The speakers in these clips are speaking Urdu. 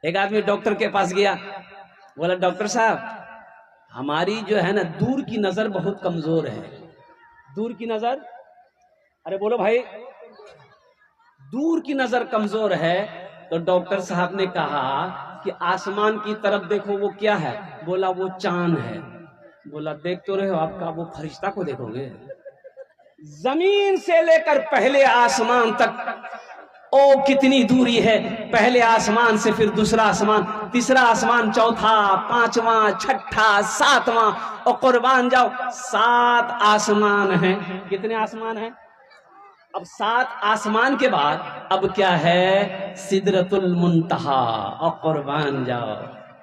ایک آدمی ڈاکٹر کے پاس گیا، بولا ڈاکٹر صاحب ہماری جو ہے نا دور کی نظر بہت کمزور ہے. دور کی نظر، ارے بولو بھائی، دور کی نظر کمزور ہے. تو ڈاکٹر صاحب نے کہا کہ آسمان کی طرف دیکھو، وہ کیا ہے؟ بولا وہ چاند ہے. بولا دیکھ تو رہے ہو آپ کا وہ فرشتہ کو دیکھو گے؟ زمین سے لے کر پہلے آسمان تک او کتنی دوری ہے. پہلے آسمان سے پھر دوسرا آسمان، تیسرا آسمان، چوتھا، پانچواں، چھٹا، ساتواں، اور قربان جاؤ 7 آسمان ہیں. کتنے آسمان ہیں؟ اب 7 آسمان کے بعد اب کیا ہے؟ سدرۃ المنتہا. اور قربان جاؤ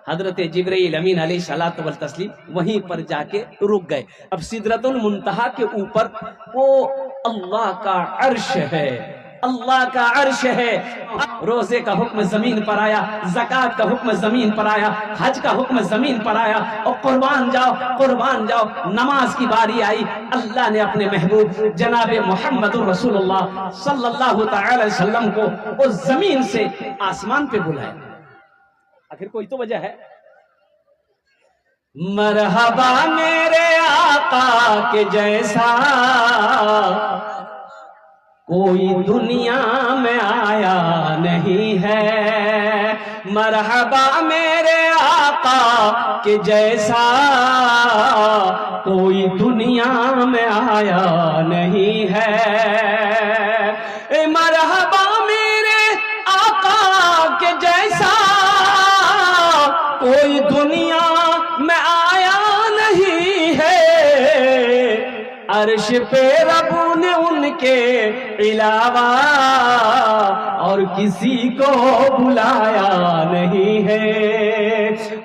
حضرت جبرائیل امین علیہ الصلوۃ والتسلیم وہیں پر جا کے رک گئے. اب سدرۃ المنتہا کے اوپر وہ اللہ کا عرش ہے، اللہ کا عرش ہے. روزے کا حکم زمین پر آیا، زکوٰۃ کا حکم زمین پر آیا، حج کا حکم زمین پر آیا. اور قربان جاؤ، قربان جاؤ، نماز کی باری آئی. اللہ نے اپنے محبوب جناب محمد رسول اللہ صلی اللہ تعالی وسلم کو اس زمین سے آسمان پہ بلایا. آخر کوئی تو وجہ ہے. مرحبا میرے آقا کے جیسا کوئی دنیا میں آیا نہیں ہے. مرحبا میرے آقا کے جیسا کوئی دنیا میں آیا نہیں ہے. مرحبا میرے آقا کے جیسا کوئی دنیا میں آیا نہیں ہے. عرش پہ رب نے ان کے علاوہ اور کسی کو بلایا نہیں ہے.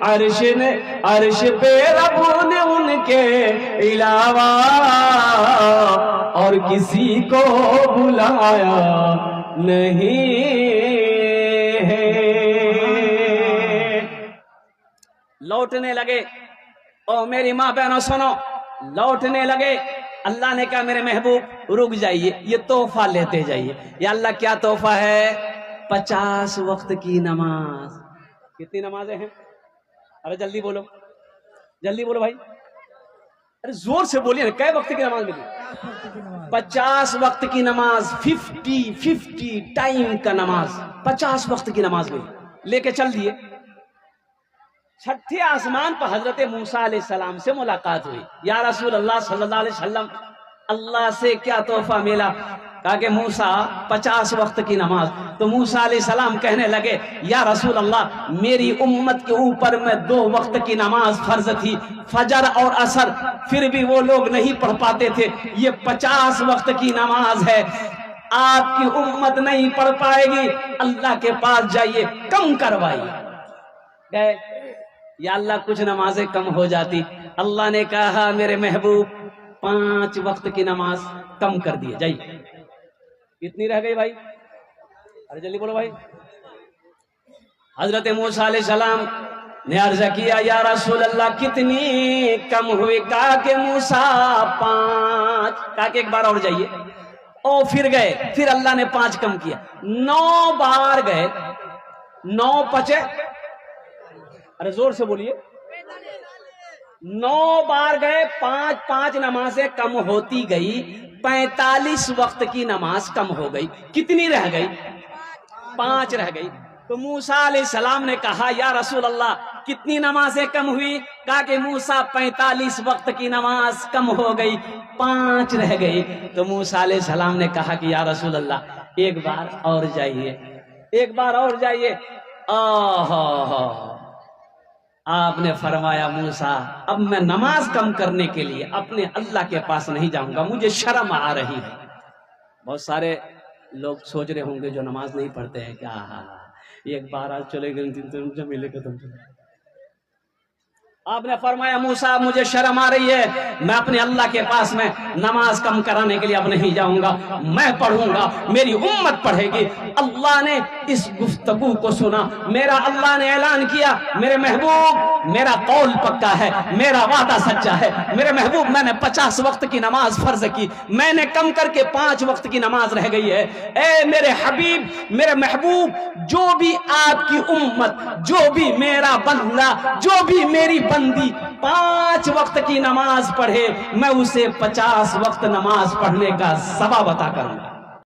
عرش پہ رب نے ان کے علاوہ اور کسی کو بلایا نہیں ہے. لوٹنے لگے، او میری ماں بہنوں سنو، لوٹنے لگے. اللہ نے کہا میرے محبوب رک جائیے، یہ تحفہ لیتے جائیے. یا اللہ کیا تحفہ ہے؟ 50 وقت کی نماز. کتنی نمازیں ہیں؟ ارے جلدی بولو، جلدی بولو بھائی، ارے زور سے بولیے نا. کئے وقت کی نماز ملی؟ 50 وقت کی نماز. 50 ٹائم کا نماز، 50 وقت کی نماز ملی. لے کے چل دیے. چھٹے آسمان پر حضرت موسیٰ علیہ السلام سے ملاقات ہوئی. یا رسول اللہ صلی اللہ علیہ وسلم اللہ سے کیا تحفہ ملا؟ کہا کہ موسیٰ 50 وقت کی نماز. تو موسیٰ علیہ السلام کہنے لگے یا رسول اللہ میری امت کے اوپر میں 2 وقت کی نماز فرض تھی، فجر اور عصر، پھر بھی وہ لوگ نہیں پڑھ پاتے تھے. یہ 50 وقت کی نماز ہے، آپ کی امت نہیں پڑھ پائے گی. اللہ کے پاس جائیے، کم کروائیے. گئے، یا اللہ کچھ نمازیں کم ہو جاتی. اللہ نے کہا میرے محبوب 5 وقت کی نماز کم کر دیے، جائیے. کتنی رہ گئی بھائی؟ ارے جلدی بولو بھائی. حضرت موسیٰ علیہ السلام نے عرض کیا یا رسول اللہ کتنی کم ہوئی؟ کہا کہ موسیٰ 5. کہا کہ ایک بار اور جائیے. او پھر گئے، پھر اللہ نے 5 کم کیا. 9 بار گئے. 9 پچے، ارے زور سے بولیے. 9 بار گئے، 5 نمازیں کم ہوتی گئی. 45 وقت کی نماز کم ہو گئی. کتنی رہ گئی؟ 5 رہ گئی. تو موسیٰ علیہ السلام نے کہا یا رسول اللہ کتنی نمازیں کم ہوئی؟ کہا کہ موسیٰ 45 وقت کی نماز کم ہو گئی، 5 رہ گئی. تو موسیٰ علیہ السلام نے کہا کہ یا رسول اللہ ایک بار اور جائیے، ایک بار اور جائیے. آپ نے فرمایا موسیٰ اب میں نماز کم کرنے کے لیے اپنے اللہ کے پاس نہیں جاؤں گا، مجھے شرم آ رہی ہے. بہت سارے لوگ سوچ رہے ہوں گے جو نماز نہیں پڑھتے ہیں کیا ایک بار آج چلے گئے ملے گا تم. آپ نے فرمایا موسیٰ مجھے شرم آ رہی ہے، میں اپنے اللہ کے پاس میں نماز کم کرانے کے لیے اب نہیں جاؤں گا، میں پڑھوں گا، میری امت پڑھے گی۔ اللہ نے اس گفتگو کو سنا، میرا اللہ نے اعلان کیا میرے محبوب میرا قول پکا ہے، میرا وعدہ سچا ہے، میرے محبوب میں نے 50 وقت کی نماز فرض کی، میں نے کم کر کے 5 وقت کی نماز رہ گئی ہے۔ اے میرے حبیب میرے محبوب، جو بھی آپ کی امت، جو بھی میرا بندہ، جو بھی میری بندی 5 وقت کی نماز پڑھے، میں اسے 50 وقت نماز پڑھنے کا ثواب عطا کروں گا۔